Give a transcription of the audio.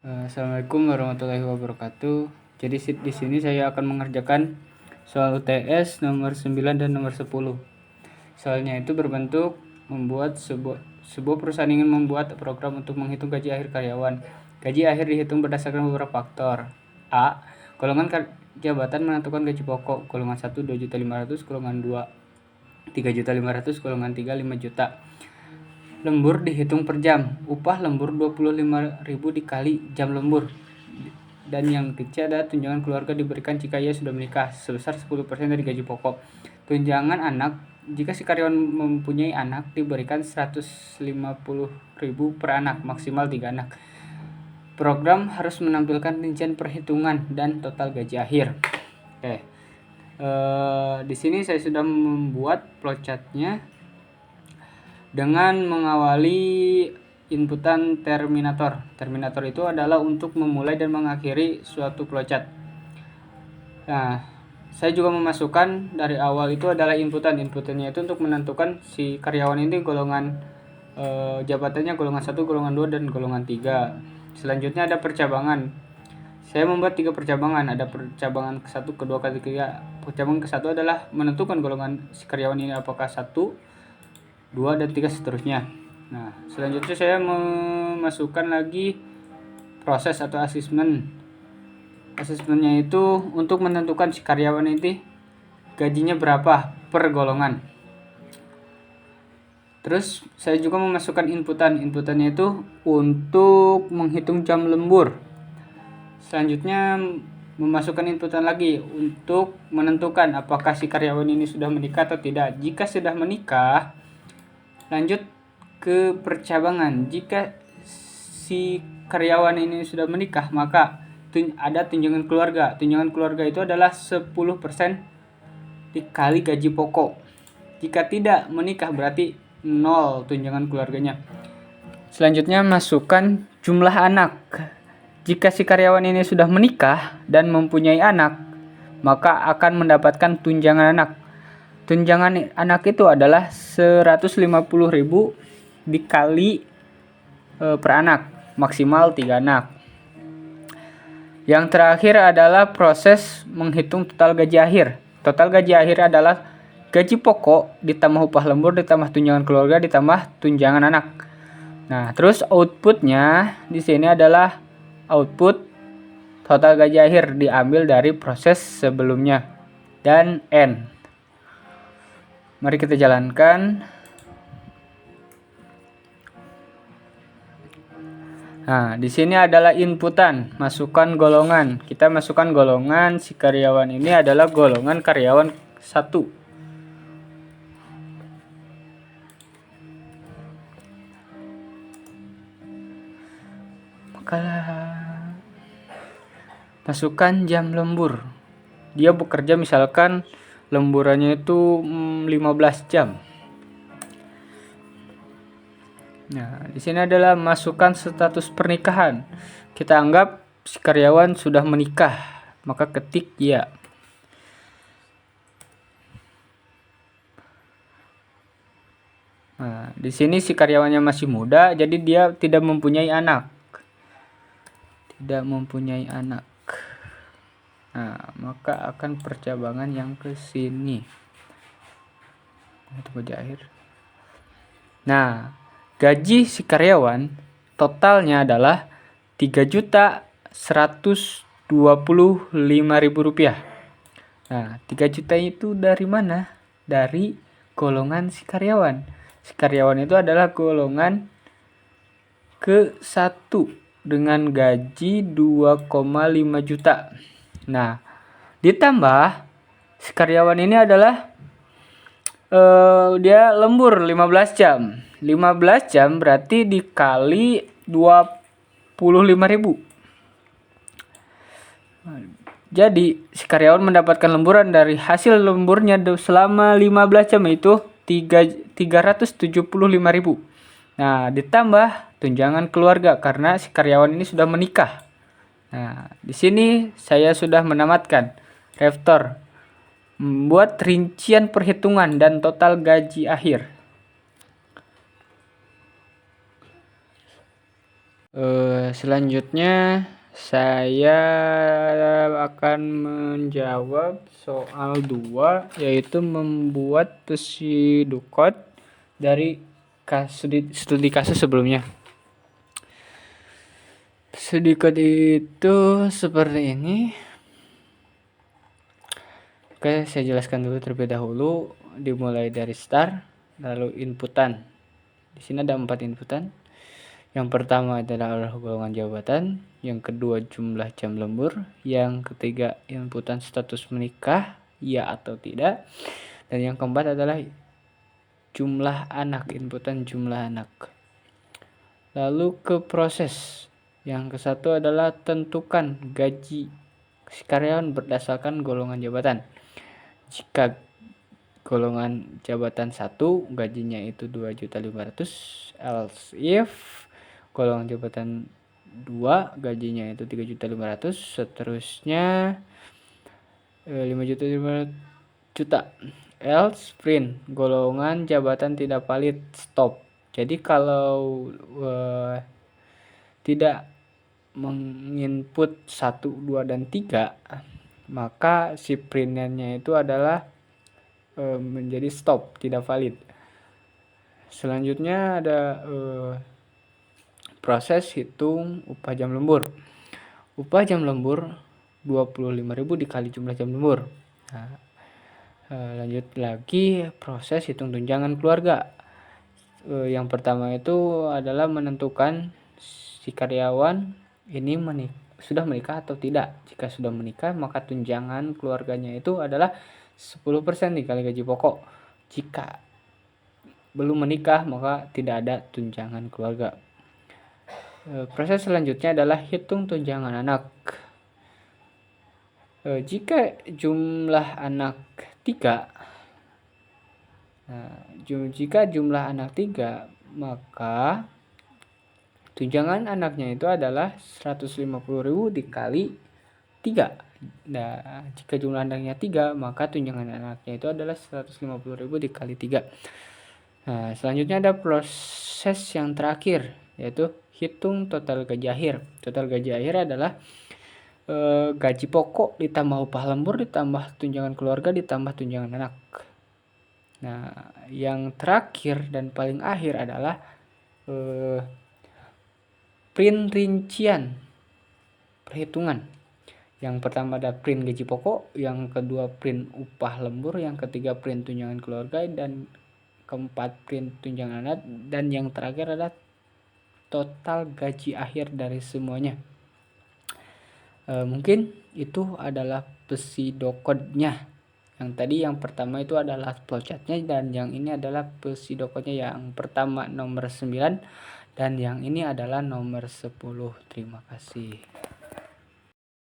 Assalamualaikum warahmatullahi wabarakatuh. Jadi di sini saya akan mengerjakan soal UTS nomor 9 dan nomor 10. Soalnya itu berbentuk membuat sebuah perusahaan ingin membuat program untuk menghitung gaji akhir karyawan. Gaji akhir dihitung berdasarkan beberapa faktor. A. Golongan jabatan menentukan gaji pokok. Golongan 1 2.500.000, golongan 2 3.500.000, golongan 3 5 juta. Lembur dihitung per jam. Upah lembur 25.000 dikali jam lembur. Dan yang ketiga ada tunjangan keluarga diberikan jika ia sudah menikah sebesar 10% dari gaji pokok. Tunjangan anak, jika si karyawan mempunyai anak, diberikan 150.000 per anak, maksimal 3 anak. Program harus menampilkan rincian perhitungan dan total gaji akhir. Oke. Di sini saya sudah membuat flowchartnya dengan mengawali inputan terminator. Terminator itu adalah untuk memulai dan mengakhiri suatu flowchart. Nah, saya juga memasukkan dari awal itu adalah inputan. Inputannya itu untuk menentukan si karyawan ini golongan jabatannya golongan 1, golongan 2, dan golongan 3. Selanjutnya ada percabangan. Saya membuat 3 percabangan. Ada percabangan ke-1, ke-2, ke-3. Percabangan ke-1 adalah menentukan golongan si karyawan ini apakah 1, 2, dan 3 seterusnya. Nah, selanjutnya saya memasukkan lagi proses atau asesmen. Asesmennya itu untuk menentukan si karyawan ini gajinya berapa per golongan. Terus saya juga memasukkan inputan. Inputannya itu untuk menghitung jam lembur. Selanjutnya memasukkan inputan lagi untuk menentukan apakah si karyawan ini sudah menikah atau tidak. Jika sudah menikah, lanjut ke percabangan. Jika si karyawan ini sudah menikah, maka ada tunjangan keluarga. Tunjangan keluarga itu adalah 10% dikali gaji pokok. Jika tidak menikah berarti 0 tunjangan keluarganya. Selanjutnya masukkan jumlah anak. Jika si karyawan ini sudah menikah dan mempunyai anak, maka akan mendapatkan tunjangan anak. Tunjangan anak itu adalah 150.000 dikali per anak, maksimal 3 anak. Yang terakhir adalah proses menghitung total gaji akhir. Total gaji akhir adalah gaji pokok ditambah upah lembur ditambah tunjangan keluarga ditambah tunjangan anak. Nah, terus outputnya di sini adalah output total gaji akhir diambil dari proses sebelumnya dan N. Mari kita jalankan. Nah, di sini adalah inputan, masukkan golongan. Kita masukkan golongan si karyawan ini adalah golongan karyawan 1. Maka masukkan jam lembur. Dia bekerja misalkan lemburannya itu 15 jam. Nah, di sini adalah masukkan status pernikahan. Kita anggap si karyawan sudah menikah, maka ketik ya. Nah, di sini si karyawannya masih muda, jadi dia tidak mempunyai anak. Tidak mempunyai anak. Nah, maka akan percabangan yang ke sini. Itu gaji akhir. Nah, gaji si karyawan totalnya adalah Rp3.125.000. Nah, 3 juta itu dari mana? Dari golongan si karyawan. Si karyawan itu adalah golongan ke-1 dengan gaji 2,5 juta. Nah, ditambah si karyawan ini adalah dia lembur 15 jam. 15 jam berarti dikali 25.000. Jadi si karyawan mendapatkan lemburan dari hasil lemburnya selama 15 jam itu 375.000. Nah, ditambah tunjangan keluarga karena si karyawan ini sudah menikah. Nah, di sini saya sudah menamatkan Reftor membuat rincian perhitungan dan total gaji akhir. Selanjutnya saya akan menjawab soal 2, yaitu membuat pseudocode dari studi kasus sebelumnya. Pseudocode itu seperti ini. Oke, saya jelaskan dulu terlebih dahulu, dimulai dari start, lalu inputan. Di sini ada 4 inputan. Yang pertama adalah golongan jabatan, yang kedua jumlah jam lembur, yang ketiga inputan status menikah, ya atau tidak, dan yang keempat adalah jumlah anak, inputan jumlah anak. Lalu ke proses. Yang ke satu adalah tentukan gaji si karyawan berdasarkan golongan jabatan. Jika golongan jabatan 1 gajinya itu 2.500.000, else if golongan jabatan 2 gajinya itu 3.500.000, seterusnya 5.500.000, else print golongan jabatan tidak valid, stop. Jadi kalau tidak menginput 1, 2, dan 3, maka si printnya itu adalah menjadi stop, tidak valid. Selanjutnya ada proses hitung upah jam lembur. Upah jam lembur 25.000 dikali jumlah jam lembur. Nah, lanjut lagi proses hitung tunjangan keluarga. Yang pertama itu adalah menentukan si karyawan ini sudah menikah atau tidak. Jika sudah menikah, maka tunjangan keluarganya itu adalah 10% dikali gaji pokok. Jika belum menikah, maka tidak ada tunjangan keluarga. Proses selanjutnya adalah hitung tunjangan anak. Jika jumlah anak 3, jika jumlah anak 3, maka tunjangan anaknya itu adalah 150.000 dikali 3. Nah, jika jumlah anaknya 3, maka tunjangan anaknya itu adalah 150.000 dikali 3. Nah, selanjutnya ada proses yang terakhir, yaitu hitung total gaji akhir. Total gaji akhir adalah gaji pokok ditambah upah lembur ditambah tunjangan keluarga ditambah tunjangan anak. Nah, yang terakhir dan paling akhir adalah print rincian perhitungan. Yang pertama ada print gaji pokok, yang kedua print upah lembur, yang ketiga print tunjangan keluarga, dan keempat print tunjangan anak, dan yang terakhir adalah total gaji akhir dari semuanya. Mungkin itu adalah pseudocode-nya. Yang tadi yang pertama itu adalah flowchart-nya, dan yang ini adalah pseudocode-nya. Yang pertama nomor 9 dan yang ini adalah nomor 10. Terima kasih.